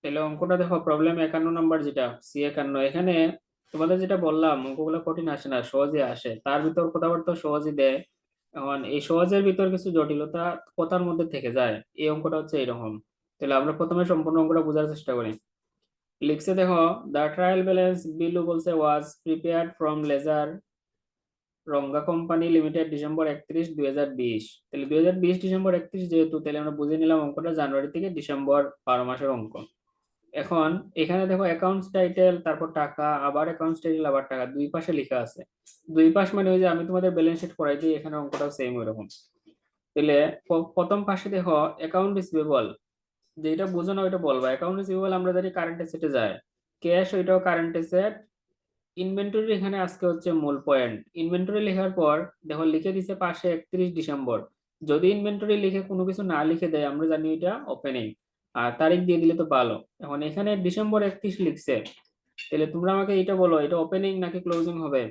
তাহলে অঙ্কটা দেখো, প্রবলেম 51 নম্বর, যেটা C51। এখানে তোমাদের যেটা বললাম, অঙ্কগুলো কঠিন আসে না, সহজে আসে, তার ভিতর কথাবার্তা সহজই দেয়। এখন এই সহজের ভিতর কিছু জটিলতা কথার মধ্যে থেকে যায়। এই অঙ্কটা হচ্ছে এরকম। তাহলে আমরা প্রথমে সম্পূর্ণ অঙ্কটা বোঝার চেষ্টা করি। লিখছে দেখো, দ্য ট্রায়াল ব্যালেন্স বিলু বলছে was prepared from ledger Ranga company limited December 31, 2020। তাহলে 2020 ডিসেম্বর 31 যেহেতু, তাহলে আমরা বুঝে নিলাম অঙ্কটা জানুয়ারি থেকে ডিসেম্বর 12 মাসের অঙ্ক। এখন এখানে দেখো অ্যাকাউন্টস টাইটেল, তারপর টাকা, আবার অ্যাকাউন্টস টাইটেল, আবার টাকা, দুই পাশে লেখা আছে। দুই পাশ মানে ওই যে আমি তোমাদের ব্যালেন্স শিট করাই দিই, এখানে অঙ্কটাও সেম ওইরকম। তাহলে প্রথম পাশে দেখো অ্যাকাউন্ট রিসিভেবল, যেটা বোঝো না ওইটা বলবা। অ্যাকাউন্ট রিসিভেবল আমরা জানি কারেন্ট অ্যাসেটে যায়, ক্যাশ ওইটাও কারেন্ট অ্যাসেট। ইনভেন্টরি এখানে আজকে হচ্ছে মূল পয়েন্ট। ইনভেন্টরি লেখার পর দেখো লিখে দিছে পাশে 31 ডিসেম্বর। যদি ইনভেন্টরি লিখে কোনো কিছু না লিখে দেয়, আমরা জানি এটা ওপেনিং, আর তারিখ দিয়ে দিলে তো ভালো। এখন এখানে ডিসেম্বর 31 লিখছে, তাহলে তোমরা আমাকে এটা বলো, এটা ওপেনিং নাকি ক্লোজিং হবে?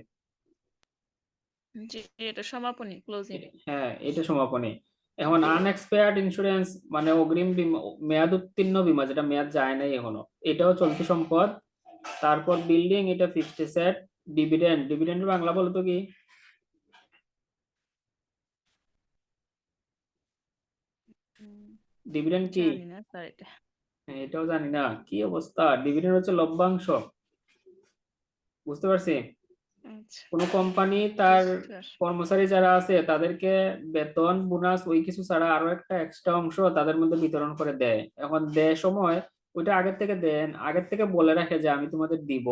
জি, এটা সমাপনী, ক্লোজিং। হ্যাঁ, এটা সমাপনী। এখন আনএক্সপায়ার্ড ইন্স্যুরেন্স মানে অগ্রিম বীমা, মেয়াদ উত্তীর্ণ বীমা, যেটা মেয়াদ যায় নাই এখনো, এটাও চলতি সম্পদ। তারপর বিল্ডিং, এটা ফিক্সড অ্যাসেট। ডিভিডেন্ড, ডিভিডেন্ডের বাংলা বলো তো কি? ডিভিডেন্ড কি? জানি না স্যার এটা। হ্যাঁ, এটাও জানি না, কি অবস্থা। ডিভিডেন্ড হচ্ছে লভ্যাংশ, বুঝতে পারছি। আচ্ছা, কোন কোম্পানি তার বুঝতে পারছি। কর্মচারী যারা আছে তাদেরকে বেতন, বোনাস, ওই কিছু ছাড়া আরো একটা এক্সট্রা অংশ তাদের মধ্যে বিতরণ করে দেয়। এখন দেয় সময় ওইটা আগের থেকে দেন, আগের থেকে বলে রাখে যে আমি তোমাদের দিব।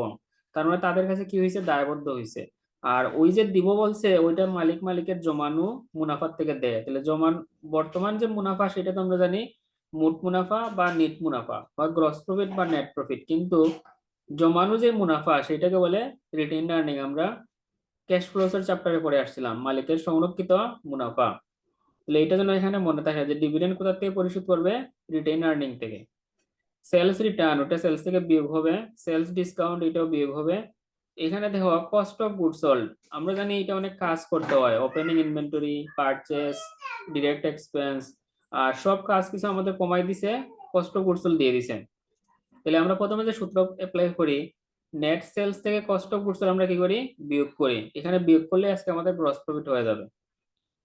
তার মানে তাদের কাছে কি হয়েছে, দায়বদ্ধ হয়েছে। আর ওই যে দিব বলছে, ওইটা মালিকের জমানো মুনাফার থেকে দেয়। তাহলে বর্তমান যে মুনাফা, সেটা তো আমরা জানি মোট মুনাফা বা নেট মুনাফা, বা গ্রস প্রফিট বা নেট প্রফিট। কিন্তু জমানো যে মুনাফা, সেটাকে বলে রিটেইনড আর্নিং। আমরা ক্যাশ ফ্লোস এর চ্যাপ্টারে পড়ে আসছিলাম, মালিকের সংরক্ষিত মুনাফা। তাহলে এটা যেন এখানে মনে থাকে যে ডিভিডেন্ড কোথা থেকে পরিশোধ করবে, রিটেইন আর্নিং থেকে। সেলস রিটার্ন, ওটা সেলস থেকে বিয়োগ হবে। সেলস ডিসকাউন্ট, এটাও বিয়োগ হবে। এখানে দেখো কস্ট অফ গুড সোল্ড, আমরা জানি এটা অনেক কাজ করতে হয়, opening inventory, purchase, direct expense, আর সব কাজ কিছু আমাদের কমাই দিছে, কস্ট অফ গুড সোল্ড দিয়ে দিছে। তাহলে আমরা প্রথমে যে সূত্র অ্যাপ্লাই করি, নেট সেলস থেকে কস্ট অফ গুডস আমরা কি করি, বিয়োগ করি। এখানে বিয়োগ করলে আজকে আমাদের গ্রস প্রফিট হয়ে যাবে।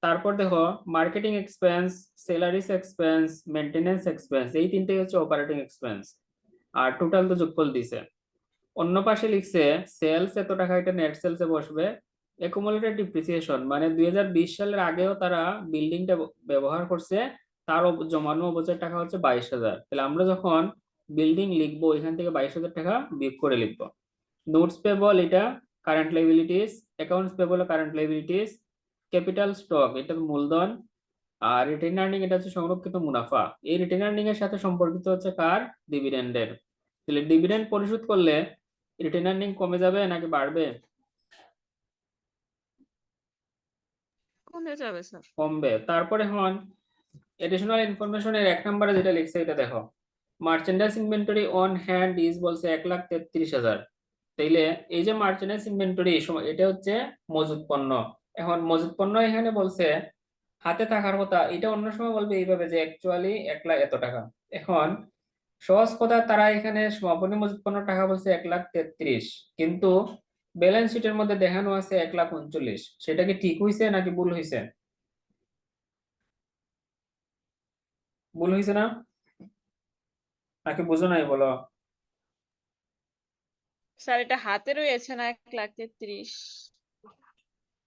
তারপর দেখো marketing expense, salaries expense, maintenance expense, এই তিনটেই হচ্ছে অপারেটিং এক্সপেন্স। আর টোটাল তো যোগফল দিছে। অন্য পাশে লিখছে সেলস এত টাকা, এটা নেট সেলসে বসবে। একুমুলেটেড ডিপ্রিসিয়েশন মানে 2020 সালের আগেও তারা বিল্ডিংটা ব্যবহার করছে, তার জমানো অবচয় টাকা হচ্ছে 22,000। তাহলে আমরা যখন বিল্ডিং লিখবো, এখান থেকে 22,000 টাকা বিয়োগ করে লিখবো। নোটস পেবল, এটা current liabilities. Accounts payable, current liabilities. Capital stock, এটা মূলধন। আর রিটেইন আর্নিং, এটা হচ্ছে সংরক্ষিত মুনাফা। এই রিটেইন আর্নিং এর সাথে সম্পর্কিত হচ্ছে কার, ডিভিডেন্ডের। তাহলে ডিভিডেন্ড পরিশোধ করলে রিটেইন আর্নিং কমে যাবে নাকি বাড়বে? কমে যাবে স্যার। কমবে। তারপরে হন এডিশনাল ইনফরমেশনের 1 নম্বরে যেটা লিখছে এটা দেখো, merchandise inventory on hand is বলছে 1,33,000। তাইলে এই যে মার্চেন্ডাইজ ইনভেন্টরি, এটা হচ্ছে মজুত পণ্য। এখন মজুত পণ্য এখানে বলছে হাতে থাকার কথা, এটা অন্য সময় বলবে এইভাবে যে অ্যাকচুয়ালি 1,00,000 এত টাকা। এখন সহজ কথা, তারা এখানে সমাপনী মজুত পণ্য টাকা বলছে 1,33,000, কিন্তু ব্যালেন্স শিটের মধ্যে দেখানো আছে 1,39,000। সেটা কি ঠিক হয়েছে নাকি ভুল হয়েছে? ভুল হয়েছে না, নাকি বুঝো নাই বলো? স্যার এটা হাতে রয়েছে না 1,33,000?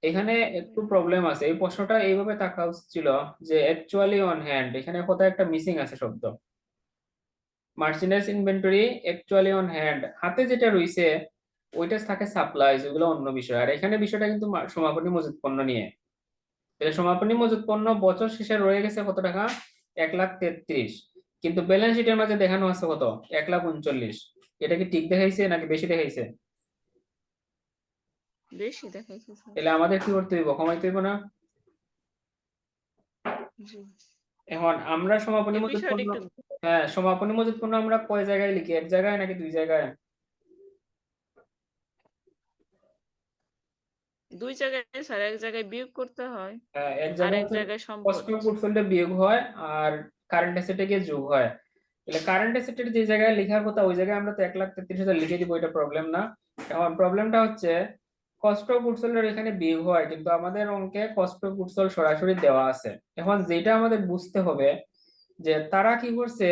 এখানে একটু প্রবলেম আছে, এই প্রশ্নটা এইভাবে থাকা উচিত ছিল যে অ্যাকচুয়ালি অন হ্যান্ড, এখানে কোথাও একটা মিসিং আছে শব্দ। Merchandise inventory actually on hand, হাতে যেটা রয়েছে ওইটা থাকে সাপ্লাইজ, ওগুলো অন্য বিষয়। আর এখানে বিষয়টা কিন্তু সমাপনী মজুত পণ্য নিয়ে। তাহলে সমাপনী মজুত পণ্য বছর শেষে রয়ে গেছে কত টাকা, 1,33,000, কিন্তু ব্যালেন্স শিটের মাঝে দেখানো আছে কত, 1,39,000। এটা কি ঠিক দেখাইছে নাকি বেশি দেখাইছে? বেশি দেখাইছে স্যার। তাহলে আমাদের কি করতে হইব, কমাইতে হইব না? জি, এখন আমরা সমাপনী এই মজুত বিষয়টা পণ্য, একটু। হ্যাঁ সমাপনী মজুত পণ্য আমরা কয় জায়গায় লিখি, এক জায়গায় নাকি দুই জায়গায়? দুই জায়গায় স্যার, এক জায়গায় বিয়োগ করতে হয়, এক আর জায়গায় এক হচ্ছে জায়গায় কস্ট সম্পদ। অফ গুডস সোল্ড বিয়োগ হয়, আর কারেন্ট অ্যাসেটে গিয়ে যোগ হয়। তাহলে কারেন্ট অ্যাসেটের যে জায়গায় লেখার কথা ওই জায়গায় আমরা তো 1,33,000 লিখে দিব, এটা প্রবলেম না। এখন প্রবলেমটা হচ্ছে কস্ট অফ গুডস সোল্ড এখানে বিয়োগ হয়, কিন্তু আমাদের অঙ্কে কস্ট অফ গুডস সোল্ড সরাসরি দেওয়া আছে। এখন যেটা আমাদের বুঝতে হবে যে তারা কি করছে,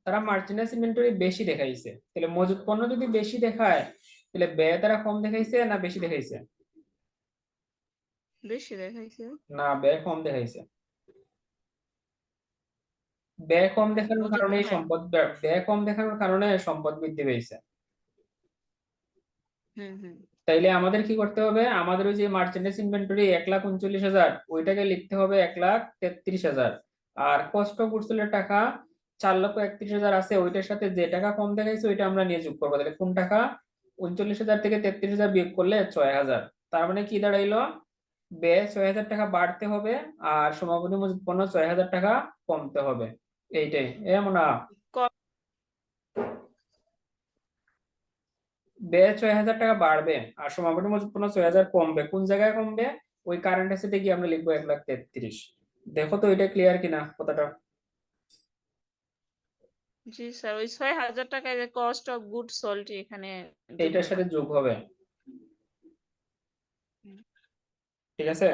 তারা মার্চেন্ডাইজ ইনভেন্টরি বেশি দেখাইছে। তাহলে মজুত পণ্য যদি বেশি দেখায় তাহলে ব্যয় তারা কম দেখাইছে না বেশি দেখাইছে? বেশি দেখাইছে। না, ব্যয় কম দেখাইছে। ব্যয় কম দেখানোর মজুদ, কারণে হ্যাঁ। সম্পদ ব্যয় কম দেখানোর কারণে সম্পদ বৃদ্ধি পেয়েছে। হুম হুম। তাইলে আমাদের কি করতে হবে, আমাদের ওই যে মার্চেন্ডাইজ ইনভেন্টরি 1,39,000 ওইটাকে লিখতে হবে 1,33,000। আর কস্ট অফ গুডস সোল্ডের টাকা 4,31,000 আছে, ওইটার সাথে যে টাকা কম দেখাইছে ওইটা আমরা নিয়ে যোগ করবো। তাহলে কোন টাকা, 39,000 থেকে 33,000 বিয়োগ করলে 6,000। তার মানে কি দাঁড়াইলো, ব্যয় 6,000 টাকা বাড়তে হবে আর সমাপনী মজুত পণ্য 6,000 টাকা কমতে হবে। এইটাই এমন না। ক- ব্যয় 6,000 টাকা বাড়বে আর সমাপনী মজুত পণ্য 6,000 কমবে। কোন জায়গায় কমবে, ওই কারেন্ট অ্যাসেটে গিয়ে আমরা লিখবো 1,33,000। দেখো তো এটা ক্লিয়ার কিনা কথাটা। জি স্যার, ওই 6,000 টাকায় যে কস্ট অফ গুড সোল্ড এখানে যোগ এইটার হবে। সাথে যোগ হবে। হুম। ঠিক আছে,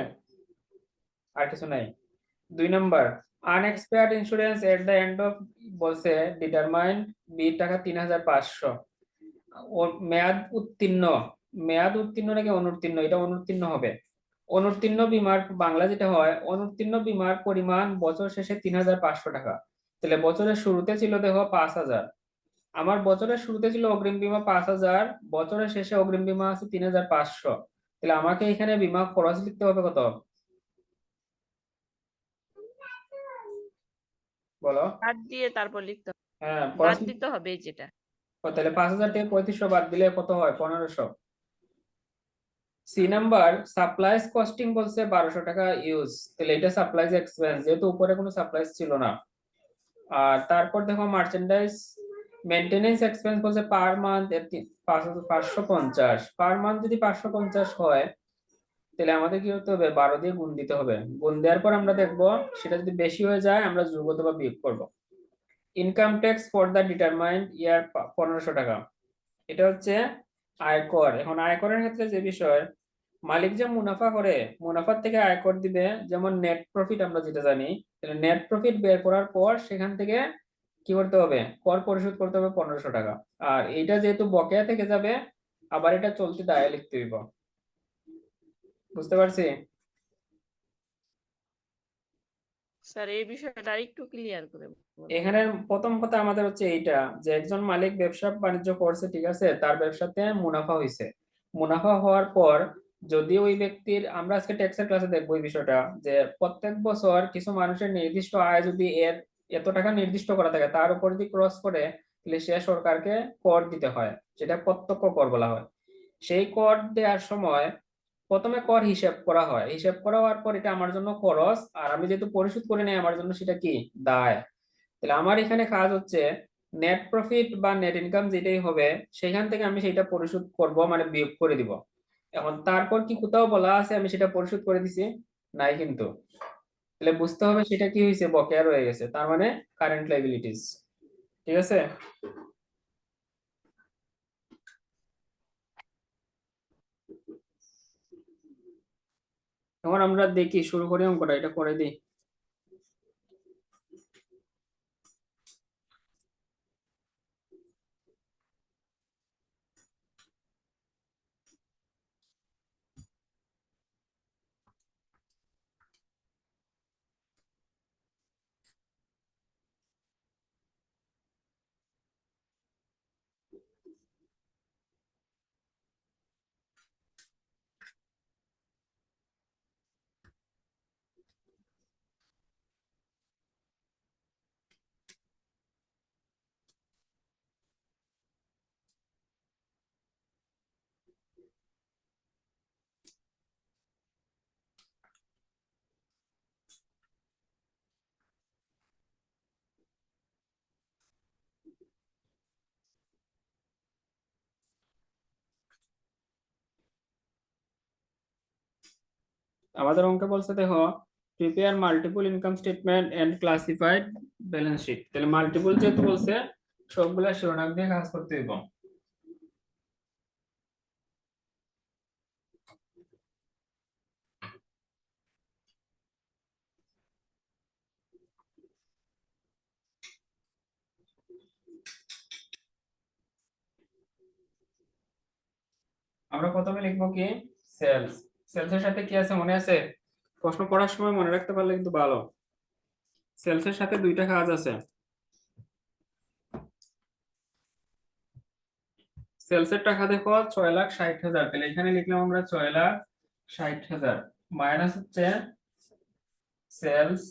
আর কিছু নাই। 2 number, unexpired insurance at the end of, বলছে ডিটারমাইন্ড বি টাকা 3,500। ওর মেয়াদ উত্তীর্ণ, মেয়াদ উত্তীর্ণ নাকি অনুত্তীর্ণ, এটা অনুত্তীর্ণ হবে। অনুত্তীর্ণ বীমার বাংলা যেটা হয়, অনুত্তীর্ণ বীমার পরিমাণ বছর শেষে 3,500 টাকা। তাহলে বছরের শুরুতে ছিল দেখো 5,000, আমার বছরের শুরুতে ছিল অগ্রিম বীমা 5,000, বছরের শেষে অগ্রিম বীমা আছে 3,500। তাহলে আমাকে এখানে বীমা খরচ লিখতে হবে কত, বলো? বাদ দিয়ে তারপর লিখতে হবে। হ্যাঁ বাদ খরচ দিতে হবে এই যেটা। তাহলে 5,000 থেকে 3,500 বাদ দিলে কত হয়, 1,500। সি নাম্বার, সাপ্লাইজ কস্টিং বলছে 1,200 টাকা ইউজ, তাহলে এটা সাপ্লাইজ এক্সপেন্স, যেহেতু উপরে কোনো সাপ্লাইজ ছিল না। আর তারপর দেখো মার্চেন্ডাইজ মেইনটেনেন্স এক্সপেন্স বলছে পার মান্থ 550, পার মান্থ যদি 550 হয় তাহলে আমাদের কি করতে হবে, 12 দিয়ে গুণ দিতে হবে। গুণ দেওয়ার পর আমরা দেখবো সেটা যদি বেশি হয়ে যায় আমরা যোগ অথবা বিয়োগ করব। Income tax for the determined year 1,500 টাকা, এটা হচ্ছে আয়কর। এখন আয়করের ক্ষেত্রে যে বিষয়, মালিক যে মুনাফা করে মুনাফার থেকে আয়কর দিবে, যেমন নেট প্রফিট আমরা যেটা জানি, তাহলে নেট প্রফিট বের করার পর সেখান থেকে কি করতে হবে, কর পরিশোধ করতে হবে 1,500 টাকা। আর এটা যেহেতু বকেয়া থেকে যাবে, আবার এটা চলতি দায়ে লিখতে হইব। বুঝতে পারছি? স্যার এই বিষয়টা আরেকটু ক্লিয়ার করে বলবেন। এখানে প্রথম কথা আমাদের হচ্ছে এইটা, যে একজন মালিক ব্যবসা বাণিজ্য করছে, ঠিক আছে, তার ব্যবসাতে মুনাফা হয়েছে। মুনাফা হওয়ার পর যদি ওই ব্যক্তির, আমরা আজকে ট্যাক্সের ক্লাসে দেখবো এই বিষয়টা, যে প্রত্যেক বছর কিছু মানুষের নির্দিষ্ট আয় যদি এর এত টাকা নির্দিষ্ট করা থাকে তার উপর যদি ক্রস করে, তাহলে সে সরকারকে কর দিতে হয়, যেটা প্রত্যক্ষ কর বলা হয়। সেই কর দেওয়ার সময় প্রথমে কর হিসাব করা হয়, হিসাব করা হওয়ার পর এটা আমার জন্য খরচ, আর আমি যেহেতু পরিশোধ করি নাই আমার জন্য সেটা কি, দায়। তাহলে আমার এখানে কাজ হচ্ছে নেট প্রফিট বা নেট ইনকাম যেটাই হবে সেখান থেকে আমি সেটা পরিশোধ করব, মানে বিয়োগ করে দিব। এখন তারপর কি কোথাও বলা আছে আমি সেটা পরিশোধ করে দিছি? নাই কিন্তু। তাহলে বুঝতে হবে সেটা কি হয়েছে, বকেয়া রয়ে গেছে, তার মানে কারেন্ট লাইবিলিটিস। ঠিক আছে, এখন আমরা দেখি, শুরু করি অঙ্কটা, এটা করে দিই। আমাদের অঙ্কে বলছে দেখো, prepare multiple income statement and classified balance sheet. তাহলে মাল্টিপল যেহেতু বলছে সবগুলা শিরোনাম দিয়ে কাজ করতে হইব। আমরা প্রথমে লিখবো কি সেলস। সেলস এর সাথে কি আছে মনে আছে? প্রশ্ন পড়ার সময় মনে রাখতে পারলে কিন্তু ভালো। সেলস এর সাথে দুইটা কাজ আছে। সেলস এর টাকা দেখো 6,60,000, তাহলে এখানে লিখলাম আমরা 6,60,000 মাইনাস হচ্ছে sales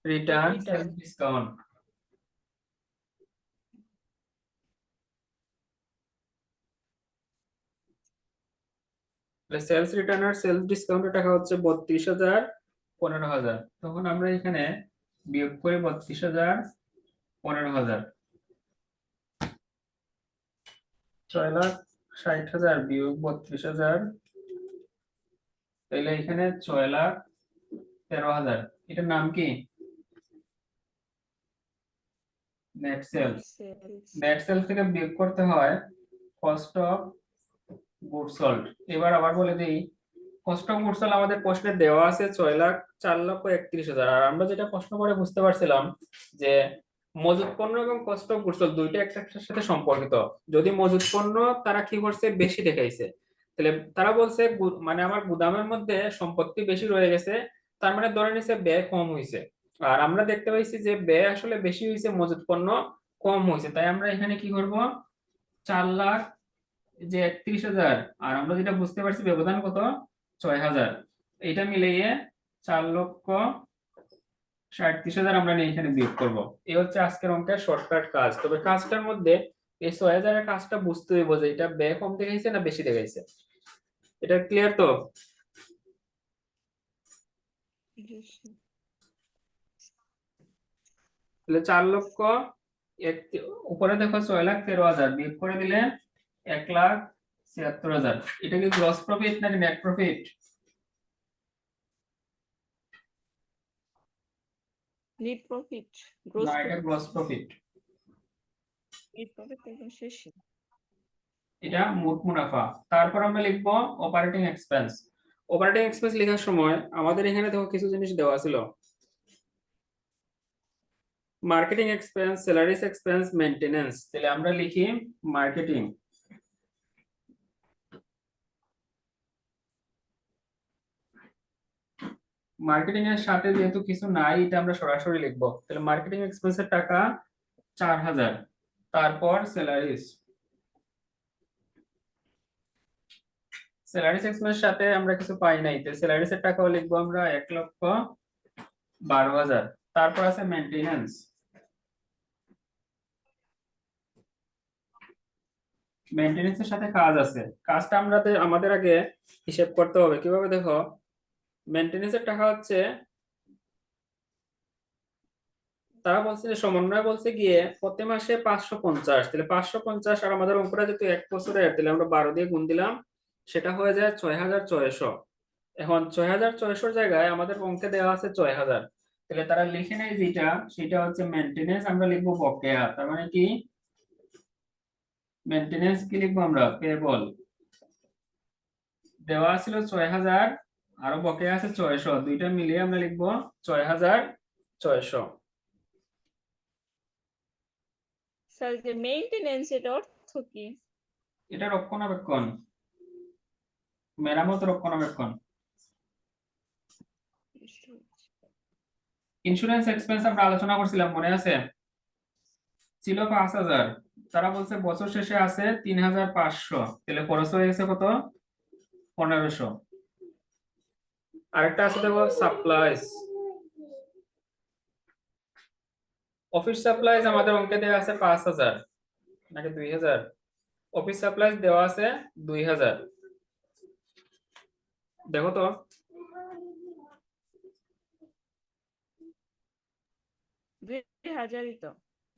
return return sales discount. তাহলে সেলস রিটার্ন আর সেলস ডিসকাউন্টের টাকা হচ্ছে 32,000, 15,000। তখন আমরা এখানে বিয়োগ করি 32,000, 15,000। 6,60,000 বিয়োগ 32,000, তাহলে এখানে 6,13,000। এটার নাম কি? Net sales. Sales net sales থেকে বিয়োগ করতে হয় কস্ট অফ গুড সোল্ড। এবার আবার বলে দিই, কস্ট অফ গুড সোল্ড আমাদের প্রশ্নে দেওয়া আছে 6,04,31,000। আর আমরা যেটা প্রশ্ন করে বুঝতে পারছিলাম যে মজুত পণ্য এবং কস্ট অফ গুড সোল্ড দুইটা একটা একটার সাথে সম্পর্কিত। যদি মজুত পণ্য তারা কি করছে বেশি দেখাইছে, তাহলে তারা বলছে মানে আমার গুদামের মধ্যে সম্পত্তি বেশি রয়ে গেছে, তার মানে ধরে নিছে ব্যয় কম হয়েছে। আর আমরা দেখতে পাইছি যে ব্যয় আসলে বেশি হয়েছে, মজুত পণ্য কম হয়েছে। তাই আমরা এখানে কি করব, 4,00,000 যে 31,000, আর আমরা যেটা বুঝতে পারছি ব্যবধান কত 6,000, এটা মিলিয়ে 4,37,000 আমরা নিয়ে এখানে বিয়োগ করব। এই হচ্ছে আজকের অঙ্কের শর্টকাট কাজ। তবে কাজটার মধ্যে এই 6,000 এর কাজটা বুঝতে হইব যে এটা ব্যয় কম দেখাইছে না বেশি দেখাইছে। এটা ক্লিয়ার তো? তাহলে 4,00,000 উপরে দেখো 6,13,000 বিয়োগ করে দিলে 1,76,000। এটা কি গ্রস প্রফিট নাকি net profit? Net profit, gross না, এটা profit. Gross profit. Net profit একদম শেষে। এটা মোট মুনাফা। তারপর আমরা লিখবো অপারেটিং এক্সপেন্স। অপারেটিং এক্সপেন্স লেখার সময় আমাদের এখানে দেখো কিছু জিনিস দেওয়া ছিল, marketing expense, salaries expense, maintenance. তাহলে আমরা লিখি মার্কেটিং। মার্কেটিং এর সাথে যেহেতু কিছু নাই, এটা আমরা সরাসরি লিখবো। তাহলে মার্কেটিং এক্সপেন্সের টাকা 4,000। তারপর স্যালারিজ, স্যালারিজ এক্সপেন্সের সাথে আমরা কিছু পাই নাই, তাহলে স্যালারিজ এর টাকাও লিখবো আমরা 1,12,000। তারপর আছে মেইনটেনেন্স। মেইনটেনেন্স এর সাথে কাজ আছে, কাজটা আমাদের আগে হিসেব করতে হবে। কিভাবে দেখো, মেইনটেনেন্স এর টাকা হচ্ছে, তারা বলছে যে সমন্বয় বলছে গিয়ে প্রতি মাসে 550। তাহলে 550, আর আমাদের অঙ্কটা যেহেতু 1 বছরের, তাহলে আমরা 12 দিয়ে গুণ দিলাম, সেটা হয়ে যায় 6,600। এখন 6,600 জায়গায় আমাদের অঙ্কে দেওয়া আছে 6,000, তাহলে তারা লিখে নেয় যেটা সেটা হচ্ছে মেইনটেনেন্স, আমরা লিখবো বকেয়া। তার মানে কি, মেইনটেনেন্স কি লিখবো আমরা, পেবল। দেওয়া ছিল 6,000, আরো বকেয়া আছে 600, দুইটা মিলিয়ে আমরা লিখবো 6,600। স্যার, যে মেইনটেনেন্স এর অর্থ কি? এটা রক্ষণাবেক্ষণ, মেরামত রক্ষণাবেক্ষণ। ইন্স্যুরেন্স এক্সপেন্স আমরা আলোচনা করছিলাম মনে আছে, ছিল 5,000, তারা বলছে বছর শেষে আছে 3,500, তাহলে খরচ হয়ে গেছে কত, 1,500। আরেকটা আছে দেখো সাপ্লাইজ। অফিস সাপ্লাইজ আমাদের অঙ্কে দেওয়া আছে 5,000 নাকি 2,000? অফিস সাপ্লাইজ দেওয়া আছে 2,000, দেখো তো। 2,000ই তো।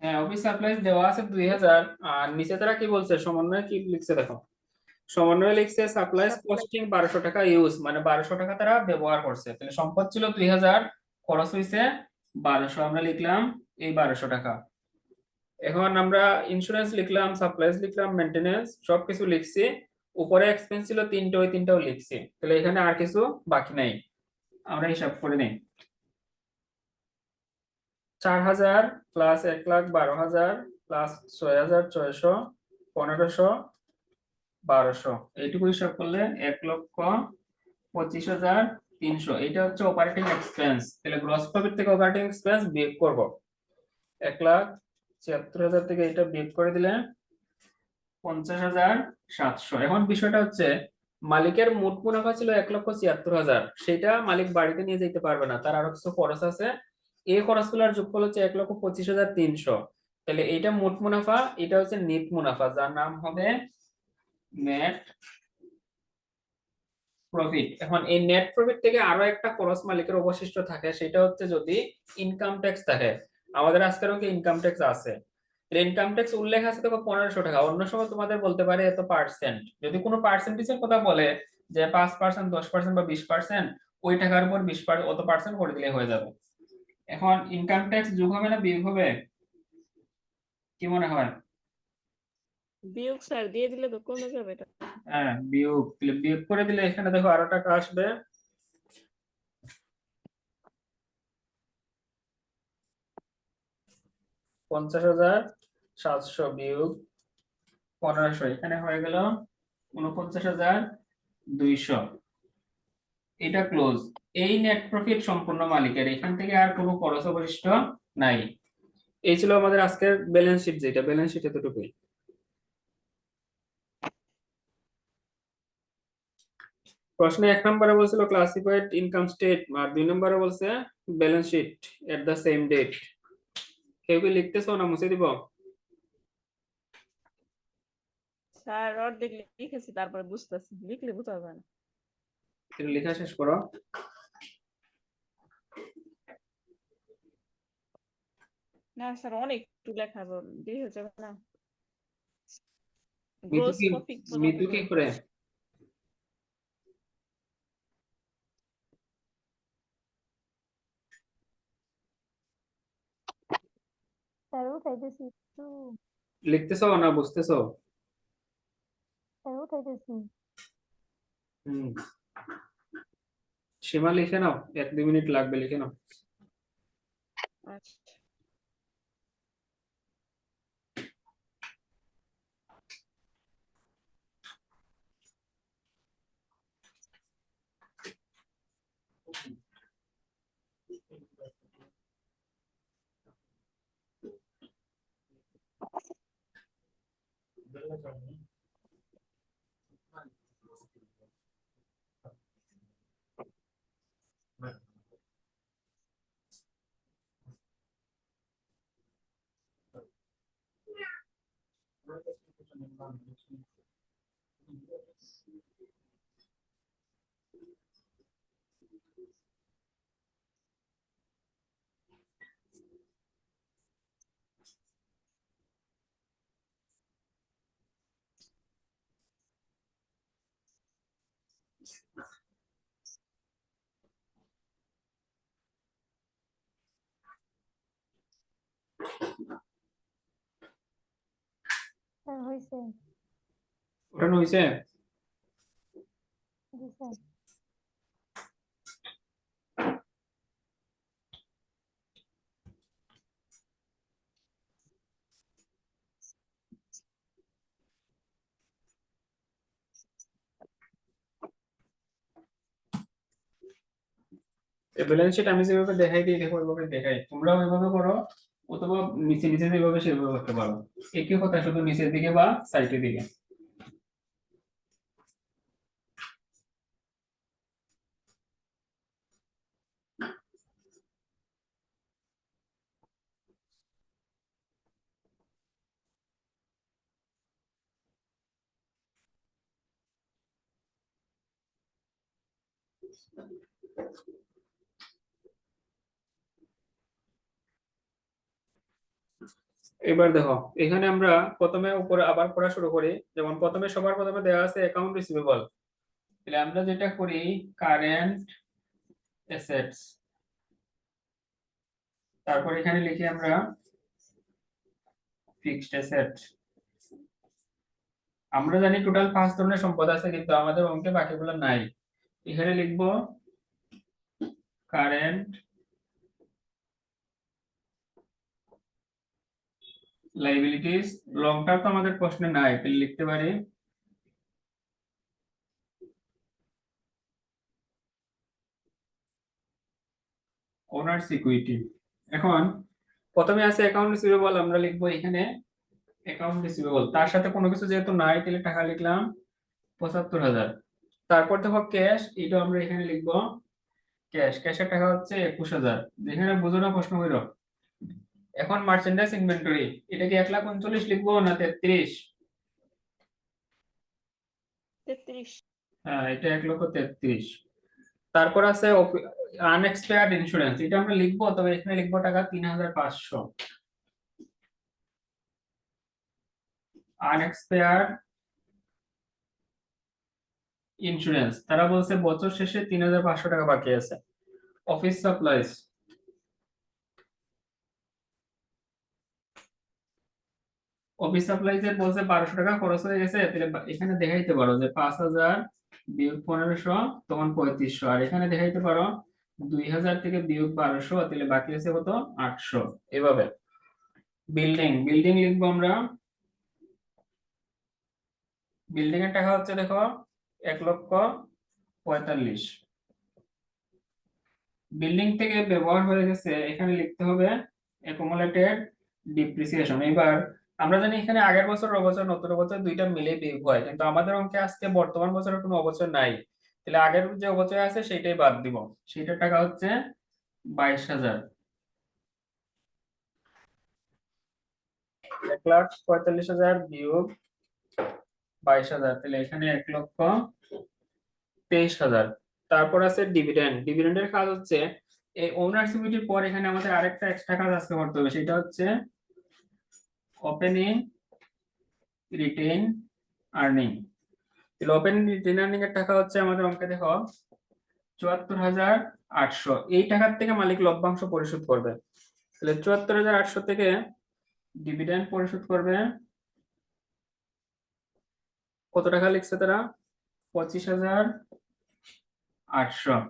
হ্যাঁ, অফিস সাপ্লাইজ দেওয়া আছে 2,000। আর নিচে তারা কি বলছে, সমন্বয় কি লিখছে দেখো, সমন্বয় লিখছে সাপ্লাইজ সাপ্লাই কস্টিং 1200 টাকা ইউজ, মানে 1200 টাকা তারা ব্যবহার করছে। তাহলে সম্পদ ছিল 2000, খরচ হয়েছে 1200, আমরা লিখলাম এই 1200 টাকা। এখন আমরা ইন্স্যুরেন্স লিখলাম, সাপ্লাইজ লিখলাম, মেইনটেনেন্স সবকিছু লিখছি। উপরে এক্সপেন্স ছিল 3টে, ওই 3টাও লিখছি। তাহলে এখানে আর কিছু বাকি নাই, আমরা হিসাব করে নেই। 4000 প্লাস 1,12,000 প্লাস 6,600, 1500, 1200, এইটুকু হিসাব করলে 1,25,300। এটা হচ্ছে অপারেটিং এক্সপেন্স। তাহলে গ্রস প্রফিট থেকে অপারেটিং এক্সপেন্স বিয়োগ করব। 1,76,000 থেকে এটা বিয়োগ করে দিলে 50,700। এখন বিষয়টা হচ্ছে মালিকের মোট মুনাফা ছিল 1,76,000, সেটা মালিক বাড়িতে নিয়ে যেতে পারবে না, তার আরো কিছু খরচ আছে। এই খরচগুলোর যোগফল হচ্ছে 1,25,300। তাহলে এটা মোট মুনাফা, এটা হচ্ছে নেট মুনাফা, যার নাম হবে নেট প্রফিট। এখন এই নেট প্রফিট থেকে আরো একটা খরচ মালিকের অবশিষ্ট থাকে, সেটা হচ্ছে যদি ইনকাম ট্যাক্স থাকে। আমাদের আজকের অঙ্কে ইনকাম ট্যাক্স আছে। ইনকাম ট্যাক্স উল্লেখ আছে তো 1500 টাকা। অন্য সময় তোমাদের বলতে পারে এত পার্সেন্ট, যদি কোনো পার্সেন্টেজের কথা বলে যে 5%, 10% বা 20%, ওই টাকার উপর 20% অত পার্সেন্ট করে দিলে হয়ে যাবে। এখন ইনকাম ট্যাক্স যোগ হবে না বিয়োগ হবে, কি মনে হয়? বিয়োগ স্যার দিয়ে দিলে তো কমে যাবে এটা। হ্যাঁ বিয়োগ, বিয়োগ করে দিলে এখানে দেখো আরো টাকা আসবে। 50,700 বিয়োগ 1500, এখানে হয়ে গেল 49,200। এটা ক্লোজ। এই নেট প্রফিট সম্পূর্ণ মালিকের, এখান থেকে আর কোনো খরচ অবশিষ্ট নাই। এই ছিল আমাদের আজকের ব্যালেন্স শিট, যেটা ব্যালেন্স শিট এতটুকুই। প্রশ্নে 1 নম্বরে বলছিল ক্লাসিফাইড ইনকাম স্টেট, আর 2 নম্বরে বলছে balance sheet at the same date. কেউ কি লিখতেছো না মুছে দিব? স্যার অর্ধেক লিখেছি, তারপরে বুঝতেছি, লিখলে বুঝা যাবে না। একটু লেখা শেষ করো। না স্যার অনেক একটু লেখা দেরি হয়ে যাবে না। মিতু গ্রোস কি, প্রফিট মিতু কি করে? স্যার উঠাইতেছি একটু। লিখতেছো না বুঝতেছো? স্যার উঠাইতেছি। হুম, সীমা লিখে নাও, 1-2 মিনিট লাগবে, লিখে নাও। আচ্ছা স্যার হয়েছে। ওঠানো হয়েছে? জি স্যার। ব্যালেন্স শিট আমি যেভাবে দেখাই দিই দেখো ওইভাবে দেখাই, তোমরা ওইভাবে করো, অথবা নিচে নিচে যেভাবে সেভাবে করতে পারো। একই কথা, শুধু নিচের দিকে বা সাইডের দিকে। এবার দেখো এখানে আমরা প্রথমে উপরে আবার পড়া শুরু করি। যেমন প্রথমে সবার প্রথমে দেওয়া আছে অ্যাকাউন্ট রিসিভেবল, তাহলে আমরা যেটা করি কারেন্ট অ্যাসেটস, তারপর এখানে লিখি আমরা ফিক্সড অ্যাসেট। আমরা জানি টোটাল 5 ধরনের সম্পদ আছে, কিন্তু আমাদের অঙ্কে বাকিগুলো নাই। এখানে লিখবো কারেন্ট লাইবিলিটিস। লং টার্ম তো আমাদের প্রশ্নে নাই, তাহলে লিখতে পারি ওনার্স ইকুইটি। এখন প্রথমে আছে অ্যাকাউন্ট রিসিভেবল, আমরা লিখবো এখানে অ্যাকাউন্ট রিসিভেবল, তার সাথে কোনো কিছু যেহেতু নাই তাহলে টাকা লিখলাম ৭৫,০০০। তারপর দেখো ক্যাশ, এটা আমরা এখানে লিখবো ক্যাশ, ক্যাশের টাকা হচ্ছে ২১,০০০। যেখানে বুঝো না প্রশ্ন হইল। এখন মার্চেন্ডাইজ ইনভেন্টরি, এটা কি ১,৩৯,০০০ লিখবো না ৩৩? 33। হ্যাঁ, এটা ১,৩৩,০০০। তারপর আছে আনএক্সপায়ার্ড ইন্স্যুরেন্স, এটা আমরা লিখবো, তবে এখানে লিখবো টাকা ৩,৫০০। আনএক্সপায়ার্ড ইন্স্যুরেন্স, তারা বলছে বছর শেষে ৩,৫০০ টাকা বাকি আছে। অফিস সাপ্লাইস, অফিস সাপ্লাইজ এর বলছে ১২০০ টাকা খরচ হয়ে গেছে, তাহলে এখানে দেখাইতে পারো যে ৫,০০০ বিয়োগ ১৫০০ তখন ৩৫০০, আর এখানে দেখাইতে পারো ২,০০০ থেকে বিয়োগ ১২০০, তাহলে বাকি আছে কত ৮০০। এভাবে বিল্ডিং, বিল্ডিং লিখবো আমরা, বিল্ডিং এর টাকা হচ্ছে দেখো ১,৪৫,০০০। বিল্ডিং থেকে ব্যবহার হয়ে গেছে, এখানে লিখতে হবে অ্যাকুমুলেটেড ডিপ্রিসিয়েশন। এবার আমরা জানি এখানে আগের বছর অবচয় নতুন অবচয় দুইটা মিলে বিয়োগ হয়, কিন্তু আমাদের অঙ্কে আজকে বর্তমান বছরের কোনো অবচয় নাই, তাহলে আগের যে অবচয় আছে সেটাই বাদ দিব। সেটার টাকা হচ্ছে ২২,০০০। ১,৪৫,০০০ বিয়োগ ২২,০০০, তাহলে এখানে ১,২৩,০০০। তারপর আছে ডিভিডেন্ড, ডিভিডেন্ডের কাজ হচ্ছে এই ওনারশিপের পর এখানে আমাদের আরেকটা এক্সট্রা কাজ আজকে করতে হবে, সেটা হচ্ছে ওপেনিং রিটেইন আর্নিং। তাহলে ওপেনিং রিটেইন আর্নিং এর টাকা হচ্ছে আমাদের অঙ্কে দেখো ৭৪,৮০০। এই টাকার থেকে মালিক লভ্যাংশ পরিশোধ করবে, তাহলে ৭৪,৮০০ থেকে ডিভিডেন্ড পরিশোধ করবে কত টাকা লিখছে তারা ২৫,৮০০।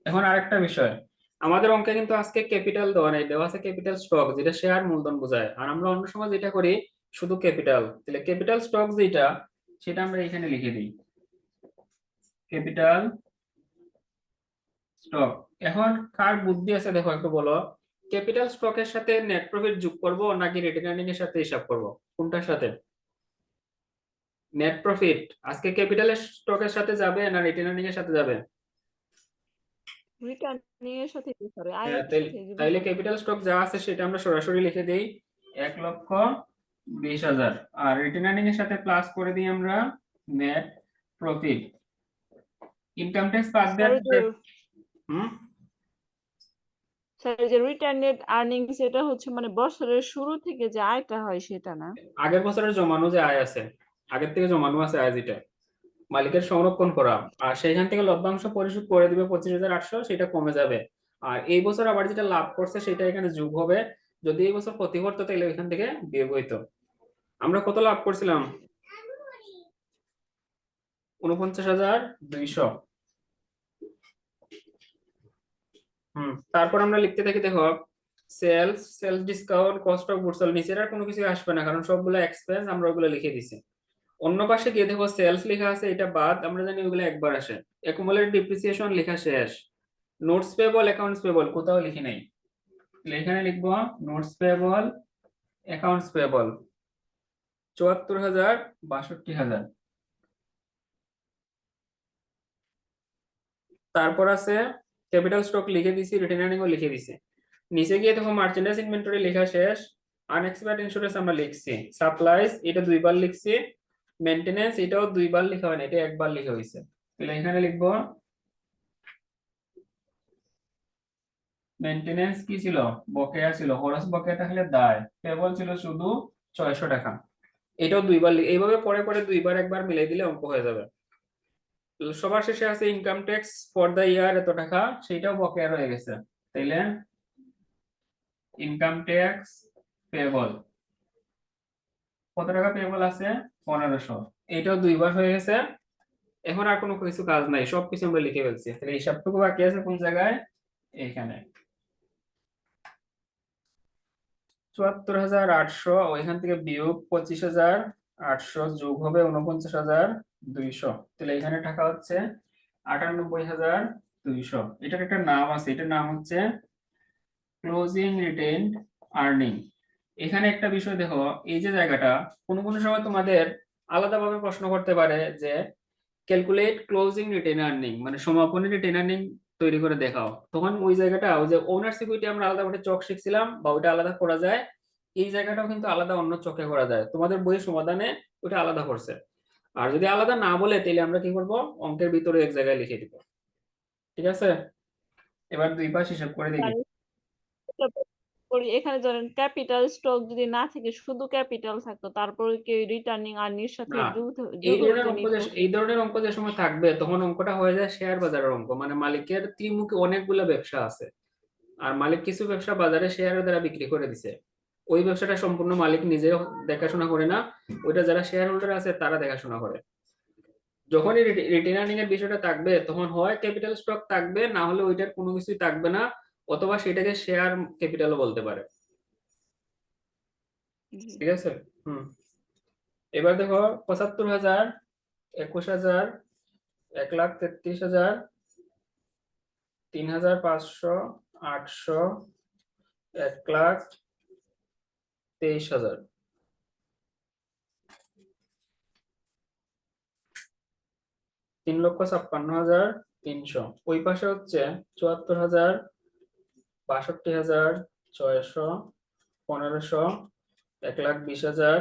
এখন আরেকটা বিষয়, আমাদের অঙ্কে কিন্তু আজকে ক্যাপিটাল দেওয়া নাই, দেওয়া আছে ক্যাপিটাল স্টক, যেটা শেয়ার মূলধন বোঝায়, আর আমরা অন্য সময় যেটা করি শুধু ক্যাপিটাল। তাহলে ক্যাপিটাল স্টক যেটা, সেটা আমরা এখানে লিখে দিই ক্যাপিটাল স্টক। এখন কার বুদ্ধি আছে দেখো একটু বলো, ক্যাপিটাল স্টকের সাথে নেট প্রফিট যোগ করব নাকি রিটেন আর্নিং এর সাথে হিসাব করব, কোনটার সাথে? নেট প্রফিট আজকে ক্যাপিটাল স্টকের সাথে যাবে না রিটেন আর্নিং এর সাথে যাবে? রিটার্নিং এর সাথে কি করে হ্যাঁ, আয়ের সাথে যদি তাইলে হয়। ক্যাপিটাল স্টক যা আছে সেটা আমরা সরাসরি লিখে দেই ১,২০,০০০, আর রিটেন আর্নিং এর সাথে প্লাস করে দিই আমরা নেট প্রফিট। ইনকাম ট্যাক্স বাদ স্যার দেওয়ার হুম স্যার যে রিটার্নেড আর্নিংস এটা হচ্ছে মানে বছরের শুরু থেকে যে আয়টা হয় সেটা না। আগের বছরের জমানো যে আয় আছে, আগের থেকে জমানো আছে আয়, যেটা মালিকের সংরক্ষণ করা, আর সেইখান থেকে লভ্যাংশ পরিশোধ করে দিবে ২৫,৮০০, সেটা কমে যাবে। আর এই বছর আবার যেটা লাভ করছে সেটা এখানে যোগ হবে, যদি এই বছর ক্ষতি করতো তাহলে এখান থেকে বিয়োগ হইতো। আমরা কত লাভ করছিলাম ৪৯,২০০। তারপর আমরা লিখতে থাকি দেখো sales, sales discount, cost of goods sold, নিচের আর কোনো কিছু আসবে না কারণ সবগুলো এক্সপেন্স, আমরা ওগুলো লিখে দিছি। অন্য পাশে গিয়ে দেখো সেলস লেখা আছে, এটা বাদ, আমরা জানি ওগুলো একবার আসে। অ্যাকুমুলেটেড ডিপ্রিসিয়েশন লেখা শেষ। নোটস পেবল, অ্যাকাউন্টস পেবল কোথাও লিখি নাই, তাহলে এখানে লিখবো নোটস পেবল, অ্যাকাউন্টস পেবল ৭৪,০০০, ৬২,০০০। তারপর আছে ক্যাপিটাল স্টক লিখে দিছি, রিটেন আর্নিংও লিখে দিছি। নিচে গিয়ে দেখো মার্চেন্ডাইজ ইনভেন্টরি লেখা শেষ। আনএক্সপায়ার্ড ইন্স্যুরেন্স আমরা লিখছি, সাপ্লাইজ এটা ২ বার লিখছি, মেইনটেনেন্স এটাও ২ বার লেখা হয় না, এটা একবার লেখা হয়েছে, তাহলে এখানে লিখবো মেইনটেনেন্স কি ছিল? বকেয়া ছিল। খরচ বকেয়া থাকলে দায়। পেবল ছিল শুধু 600 টাকা। এটাও দুইবার এইভাবে পরে পরে দুইবার একবার মিলাই দিলে অঙ্ক হয়ে যাবে। সবার শেষে আছে ইনকাম ট্যাক্স ফর দা ইয়ার এত টাকা, সেটাও বকেয়া রয়ে গেছে। তাইলে ইনকাম ট্যাক্স পেবল কত টাকা পেবল আছে? 1500। এইটাও দুইবার হয়ে গেছে। এখন আর কোনো কিছু কাজ নাই, সবকিছু আমরা লিখে ফেলছি। তাহলে হিসাবটুকু বাকি আছে কোন জায়গায়? এইখানে 74,800, ওইখান থেকে বিয়োগ 25,800, যোগ হবে 49,200। তাহলে এখানে টাকা হচ্ছে 98,200। এটার একটা নাম আছে, এটার নাম হচ্ছে ক্লোজিং রিটেইনড আর্নিং। এখানে একটা বিষয় দেখো, এই যে জায়গাটা কোনো কোনো সময় তোমাদের আলাদাভাবে প্রশ্ন করতে পারে যে ক্যালকুলেট ক্লোজিং রিটেন আর্নিং, মানে সমাপনী রিটেন আর্নিং তৈরি করে দেখাও। তখন ওই জায়গাটা, ওই যে ওনার সিকিউরিটি আমরা আলাদা করে চক শিখছিলাম বা ওইটা আলাদা করা যায়, এই জায়গাটাও কিন্তু আলাদা অন্য চকে করা যায়। তোমাদের বইয়ের সমাধানে ওইটা আলাদা করছে। আর যদি আলাদা না বলে তাহলে আমরা কি করব, অঙ্কের ভিতরে এক জায়গায় লিখে দিব। ঠিক আছে, এবার দুই পাশ হিসাব করে দেখি। তাহলে এটা করি, এখানে ধরেন ক্যাপিটাল স্টক যদি না থেকে শুধু ক্যাপিটাল থাকতো, তারপরে কি রিটার্নিং আর্নির সাথে না, যোগ হইতে নিত? এই ধরনের অঙ্ক যে সময় থাকবে তখন অঙ্কটা হয়ে যায় শেয়ার বাজারের অঙ্ক, মানে মালিকের ত্রিমুখী অনেকগুলো ব্যবসা আছে, আর মালিক কিছু ব্যবসা বাজারে শেয়ারের দ্বারা বিক্রি করে দিছে। ওই ব্যবসাটা সম্পূর্ণ মালিক নিজে দেখাশোনা করে না, ওইটা যারা শেয়ার হোল্ডার আছে তারা দেখাশোনা করে। যখনই রিটেন আর্নিং এর বিষয়টা থাকবে তখন হয় ক্যাপিটাল স্টক থাকবে, না হলে ওইটার কোনো কিছুই থাকবে না, অথবা সেটাকে শেয়ার ক্যাপিটালও বলতে পারে। ঠিক আছে। হুম, এবার দেখো 75,000, 21,000, 1,33,000, 3,500, 800, 1,23,000, 3,56,300। ওই পাশে হচ্ছে 74,000, 62,600, 1,500, 1,20,000,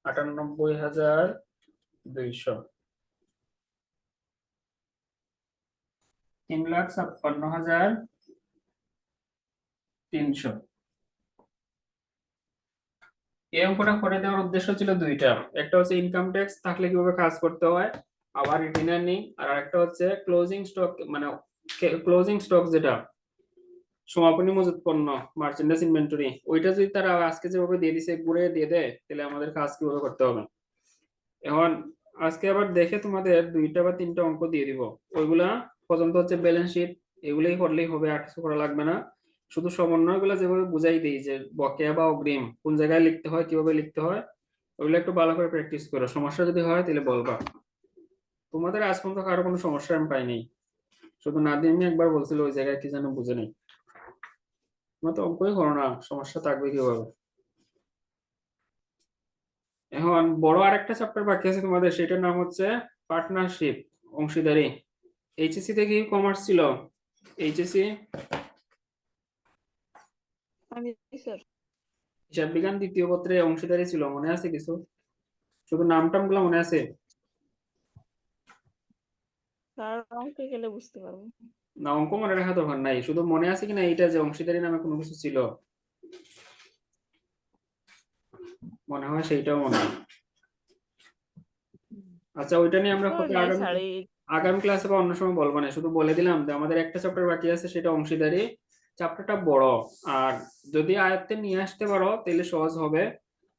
98,200, 3,56,300। এই অঙ্কটা করে দেওয়ার উদ্দেশ্য ছিল দুইটা, একটা হচ্ছে ইনকাম ট্যাক্স থাকলে কিভাবে কাজ করতে হয়, আবার রিটেন আর্নিং, আর একটা হচ্ছে ক্লোজিং স্টক, মানে ক্লোজিং স্টক যেটা সমাপনী মজুত পণ্য, মার্চেন্ডাইজ ইনভেন্টরি, ওইটা যদি তারা আজকে যেভাবে দিয়ে দিছে ঘুরে দিয়ে দেয় তাহলে আমাদের কাজ কিভাবে করতে হবে। এখন আজকে আবার দেখে তোমাদের দুইটা বা তিনটা অঙ্ক দিয়ে দিব, ওইগুলা পর্যন্ত হচ্ছে ব্যালেন্স শিট, এগুলোই করলেই হবে, আর কিছু করা লাগবে না। শুধু সমন্বয় গুলা যেভাবে বুঝাই দিই যে বকেয়া বা অগ্রিম কোন জায়গায় লিখতে হয়, কিভাবে লিখতে হয়, ওইগুলো একটু ভালো করে প্র্যাকটিস করো। সমস্যা যদি হয় তাহলে বলবা। তোমাদের আজ পর্যন্ত কারো কোনো সমস্যা আমি পাইনি, শুধু নাদিম একবার বলছিল ওই জায়গায় কি যেন বুঝে নেই। তোমরা তো অঙ্কই করো না, সমস্যা থাকবে কিভাবে? এখন বড় আরেকটা চ্যাপ্টার বাকি আছে তোমাদের, সেটার নাম হচ্ছে পার্টনারশিপ, অংশীদারি। এইচএসসি থেকে কমার্স ছিল, এইচএসসি আমি স্যার হিসাব বিজ্ঞান দ্বিতীয় পত্রে অংশীদারি ছিল, মনে আছে কিছু? শুধু নাম টাম গুলো মনে আছে? তার অঙ্কে গেলে বুঝতে পারবো। না, অঙ্ক মনে রাখা দরকার নাই, শুধু মনে আছে কিনা এইটা যে অংশীদারি নামে কোনো কিছু ছিল, মনে হয় সেইটাও মনে হয়। আচ্ছা, ওইটা নিয়ে আমরা মনে পরে নাই আগামী স্যার এই আগামী ক্লাসে বা অন্য সময় বলবো না, শুধু বলে দিলাম যে আমাদের একটা চ্যাপ্টার বাকি আছে, সেটা অংশীদারি। চ্যাপ্টারটা বড়, আর যদি আয়ত্তে নিয়ে আসতে পারো তাহলে সহজ হবে।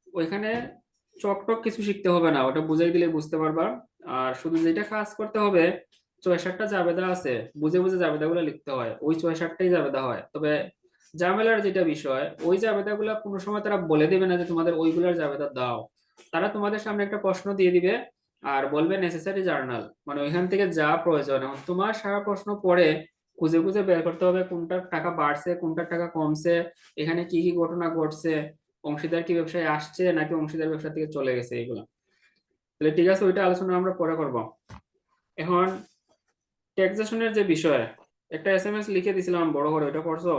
ওইখানে চকটক কিছু শিখতে হবে না, ওটা বুঝাই দিলে বুঝতে পারবা। আর শুধু যেটা কাজ করতে হবে, 64টা জাবেদা আছে, বুঝে বুঝে জাবেদা গুলো লিখতে হয়, ওই 64টাই জাবেদা হয়। তবে ঝামেলার যেটা বিষয়, ওই জাবেদা গুলা কোনো সময় তারা বলে দিবে না যে তোমাদের ওইগুলার জাবেদা দাও। তারা তোমাদের সামনে একটা প্রশ্ন দিয়ে দিবে আর বলবে নেসেসারি জার্নাল, মানে ওইখান থেকে যা প্রয়োজন। এখন তোমার সারা প্রশ্ন পড়ে খুঁজে খুঁজে বের করতে হবে কোনটার টাকা বাড়ছে, কোনটার টাকা কমছে, এখানে কি কি ঘটনা ঘটছে, অংশীদার কি ব্যবসায় আসছে নাকি অংশীদার ব্যবসা থেকে চলে গেছে, এগুলো। তাহলে ঠিক আছে, ওইটা আলোচনা আমরা পরে করব। এখন ট্যাক্সেশনের যে বিষয়, একটা এসএমএস লিখে দিছিলাম বড় করে, ওইটা পড়ছো?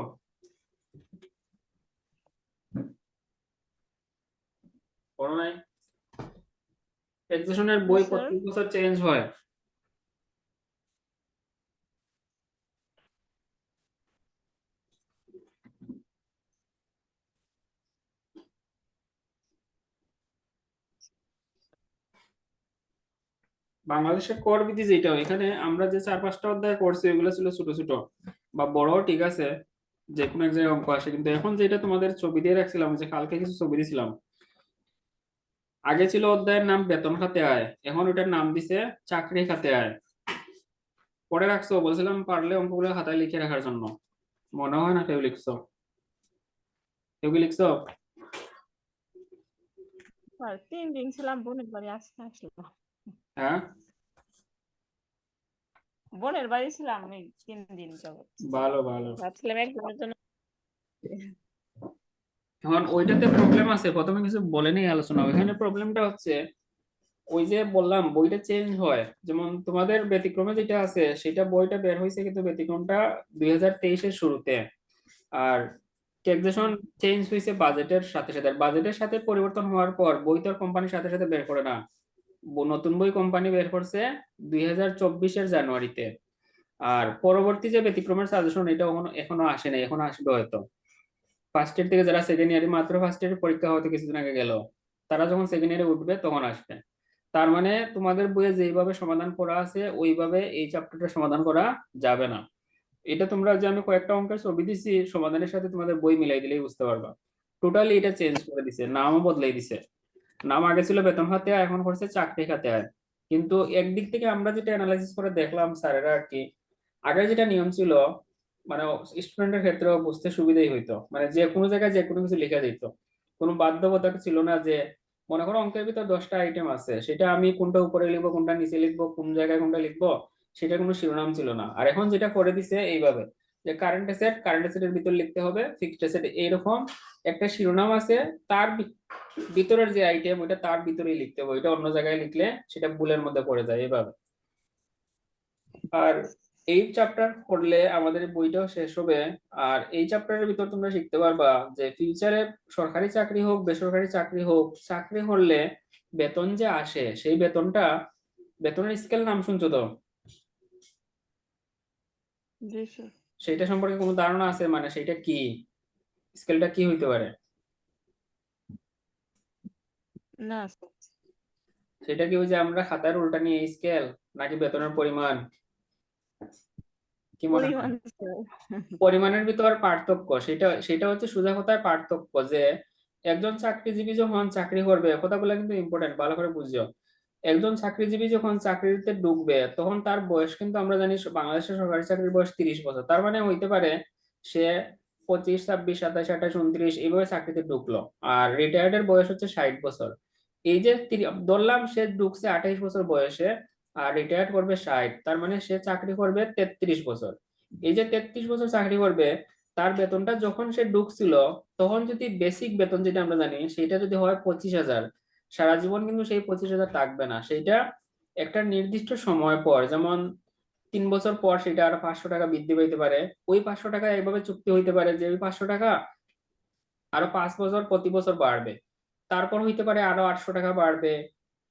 পড়ো নাই? ট্যাক্সেশনের বই স্যার প্রত্যেক বছর চেঞ্জ হয়। বাংলাদেশের কর বিধি যেটা, এখানে আমরা যে 4-5টা অধ্যায় করছি ওইগুলো ছিল ছোট ছোট বা বড়, ঠিক আছে, যে কোনো এক জায়গায় অঙ্ক আসে, কিন্তু এখন যেটা তোমাদের ছবি দিয়ে রাখছিলাম, যে কালকে কিছু ছবি দিছিলাম, আগে ছিল অধ্যায়ের নাম বেতন খাতে আয়, এখন ওটার নাম দিছে চাকরি খাতে আয়। পরে রাখছো, বলছিলাম পারলে অঙ্কগুলো খাতায় লিখে রাখার জন্য। মনে হয় না কেউ লিখছো? কেউ কি লিখছো? স্যার 3 দিন ছিলাম বোনের বাড়ি, আজকে আসলাম। হ্যাঁ, বোনের বাড়ি ছিলাম এই 3 দিন যাবত। ভালো ভালো। ভাবছিলাম একদিনের জন্য। এখন ওইটাতে প্রবলেম আছে, প্রথমে কিছু বলে নেই আলোচনা, ওইখানে প্রবলেমটা হচ্ছে ওই যে বললাম বইটা চেঞ্জ হয়, যেমন তোমাদের ব্যতিক্রমে যেটা আছে সেটা বইটা বের হয়েছে কিন্তু ব্যতিক্রমটা 2023-এর শুরুতে। আর ট্যাক্সেশন চেঞ্জ হয়েছে বাজেটের সাথে সাথে, আর বাজেটের সাথে পরিবর্তন হওয়ার পর বই তো কোম্পানির সাথে সাথে বের করে না। নতুন বই কোম্পানি বের করছে 2024-এর জানুয়ারিতে। আর পরবর্তী যে ব্যতিক্রমের সাজেশন এটা এখনো এখনো আসে নাই, এখনো আসবে হয়তো। ফার্স্ট ইয়ার থেকে যারা সেকেন্ড ইয়ারে, মাত্র ফার্স্ট ইয়ারের পরীক্ষা হয়তো কিছুদিন আগে গেল, তারা যখন সেকেন্ড ইয়ারে উঠবে তখন আসবে। তার মানে তোমাদের বইয়ে যেইভাবে সমাধান করা আছে ওইভাবে এই চ্যাপ্টারটা সমাধান করা যাবে না। এটা তোমরা, যে আমি কয়েকটা অঙ্কের ছবি দিছি সমাধানের সাথে তোমাদের বই মিলাই দিলেই বুঝতে পারবা। টোটালি এটা চেঞ্জ করে দিছে, নামও বদলাই দিছে। নাম আগে ছিল বেতন খাতে আয়, এখন করছে চাকরি খাতে আয়। কিন্তু একদিক থেকে আমরা যেটা অ্যানালাইসিস করে দেখলাম স্যারেরা আর কি, আগে যেটা নিয়ম ছিল, মানে স্টুডেন্টের ক্ষেত্রে বুঝতে সুবিধাই হইতো, মানে যে কোনো জায়গায় যে কোনো কিছু লেখা যেত, কোনো বাধ্যবাধকতা ছিল না যে মনে করো অঙ্কের ভিতর 10টা আইটেম আছে, সেটা আমি কোনটা উপরে লিখবো কোনটা নিচে লিখবো কোন জায়গায় কোনটা লিখবো, সেটা কোনো শিরোনাম ছিল না। আর এখন যেটা করে দিছে এইভাবে, যে কারেন্ট অ্যাসেটের ভিতর লিখতে হবে, ফিক্সড অ্যাসেট এইরকম একটা শিরোনাম আছে, তার ভিতরের যে আইটেম ওইটা তার ভিতরেই লিখতে হবে, ওইটা অন্য জায়গায় লিখলে সেটা ভুলের মধ্যে পড়ে যায় এইভাবে। আর এই চ্যাপ্টার করলে আমাদের বইটাও শেষ হবে। আর এই চ্যাপ্টারের ভিতর তোমরা শিখতে পারবা যে ফিউচারে সরকারি চাকরি হোক বেসরকারি চাকরি হোক, চাকরি করলে বেতন যে আসে সেই বেতনটা, বেতনের স্কেল নাম শুনছো তো? জি স্যার। সেইটা সম্পর্কে কোনো ধারণা আছে, মানে সেইটা কি, স্কেলটা কি হইতে পারে? না স্যার। সেটা কি ওই যে আমরা খাতার উল্টা নিয়ে স্কেল, নাকি বেতনের পরিমাণ? কি মনে হয়? পরিমাণ স্যার। পরিমাণের ভিতর পার্থক্য, সেটা সেটা হচ্ছে সোজা কথায় পার্থক্য, যে একজন চাকরিজীবী যখন চাকরি করবে, কথাগুলো কিন্তু ইম্পর্টেন্ট, ভালো করে বুঝছো। একজন চাকরিজীবী যখন চাকরিতে ঢুকবে তখন তার বয়স কিন্তু আমরা জানি বাংলাদেশের সরকারি চাকরির বয়স 30 বছর, তার মানে হইতে পারে সে 25, 26, 27, 28, 29 এইভাবে চাকরিতে ঢুকলো। আর রিটায়ার্ডের বয়স হচ্ছে 60 বছর। এই যে ধরলাম সে ঢুকছে 28 বছর বয়সে, আর রিটায়ার্ড করবে 60, তার মানে সে চাকরি করবে 33 বছর। এই যে 33 বছর চাকরি করবে, তার বেতনটা যখন সে ঢুকছিল তখন যদি বেসিক বেতন যেটা আমরা জানি সেটা যদি হয় 25,000, সারা জীবন কিন্তু সেই 25,000 থাকবে না, সেইটা একটা নির্দিষ্ট সময় পর, যেমন 3 বছর পর সেটা আরো 500 টাকা বৃদ্ধি পাইতে পারে। ওই 500 টাকা এইভাবে চুক্তি হইতে পারে যে ওই 500 টাকা আরো 5 বছর প্রতি বছর বাড়বে। তারপর হইতে পারে আরো 800 টাকা বাড়বে,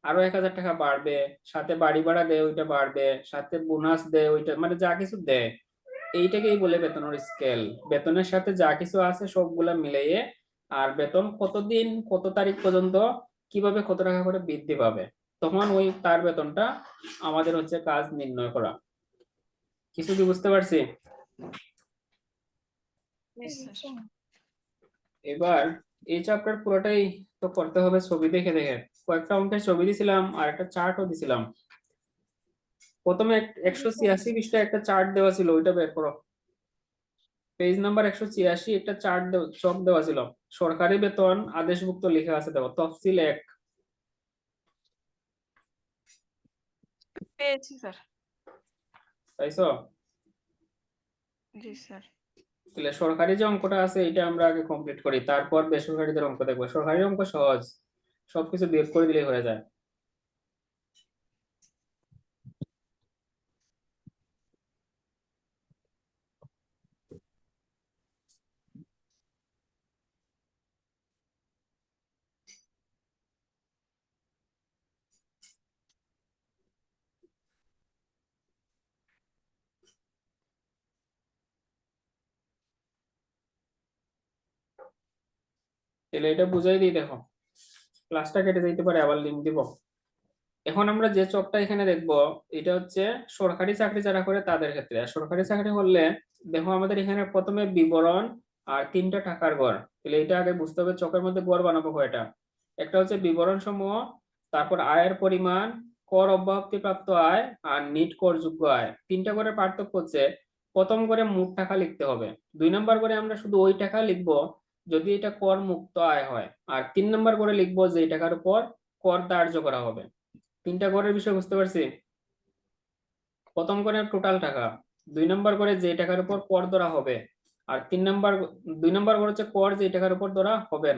আরো 1,000 টাকা বাড়বে, সাথে বাড়ি ভাড়া দেয় ওইটা বাড়বে, সাথে বোনাস দেয় ওইটা, মানে যা কিছু দেয় এইটাকেই বলে বেতনের স্কেল। বেতনের সাথে যা কিছু আছে সবগুলা মিলিয়ে, আর বেতন কতদিন কত তারিখ পর্যন্ত কিভাবে কত টাকা করে বৃদ্ধি পাবে, তখন ওই তার বেতনটা আমাদের হচ্ছে কাজ নির্ণয় করা। কিছু কি বুঝতে পারছি? Yes, sir. এবার এই চ্যাপ্টার পুরোটাই তো করতে হবে ছবি দেখে দেখে। কয়েকটা অঙ্কের ছবি দিছিলাম আর একটা চার্টও দিছিলাম। প্রথমে 186 পৃষ্ঠা একটা চার্ট দেওয়া ছিল, ওইটা বের করো। পেজ নাম্বার 186 একটা চার্ট চক দেওয়া ছিল, সরকারি বেতন আদেশভুক্ত লেখা আছে, দেখো তফসিল 1। পেয়েছি স্যার। তাইছো? জি স্যার। তাহলে সরকারি যে অঙ্কটা আছে এটা আমরা আগে কমপ্লিট করি, তারপর বেসরকারিদের অঙ্ক দেখবো। সরকারি অঙ্ক সহজ, সবকিছু বের করে দিলেই হয়ে যায়। তাহলে এটা বুঝাই দিই, দেখো ক্লাসটা কেটে যাইতে পারে, আবার লিঙ্ক দিব। এখন আমরা যে চকটা এখানে দেখবো এটা হচ্ছে সরকারি চাকরি যারা করে তাদের ক্ষেত্রে। আর সরকারি চাকরি করলে দেখো আমাদের এখানে প্রথমে বিবরণ আর 3টা টাকার ঘর। তাহলে এটা আগে বুঝতে হবে চকের মধ্যে ঘর বানাবো কয়টা। একটা হচ্ছে বিবরণ সমূহ, তারপর আয়ের পরিমাণ, কর অব্যাহতিপ্রাপ্ত আয় আর নিট করযোগ্য আয়। 3টা করে পার্থক্য হচ্ছে প্রথম করে মোট টাকা লিখতে হবে, 2 নম্বর করে আমরা শুধু ওই টাকা লিখবো যদি এটা কর মুক্ত আয় হয়, আর 3 নম্বর করে লিখবো যে এই টাকার উপর কর ধার্য করা হবে। 3টা করের বিষয় বুঝতে পারছি। প্রথম করে টোটাল টাকা, 2 নম্বর করে যে টাকার উপর কর ধরা হবে, আর 2 নম্বর করে হচ্ছে কর যে টাকার উপর ধরা হবে না।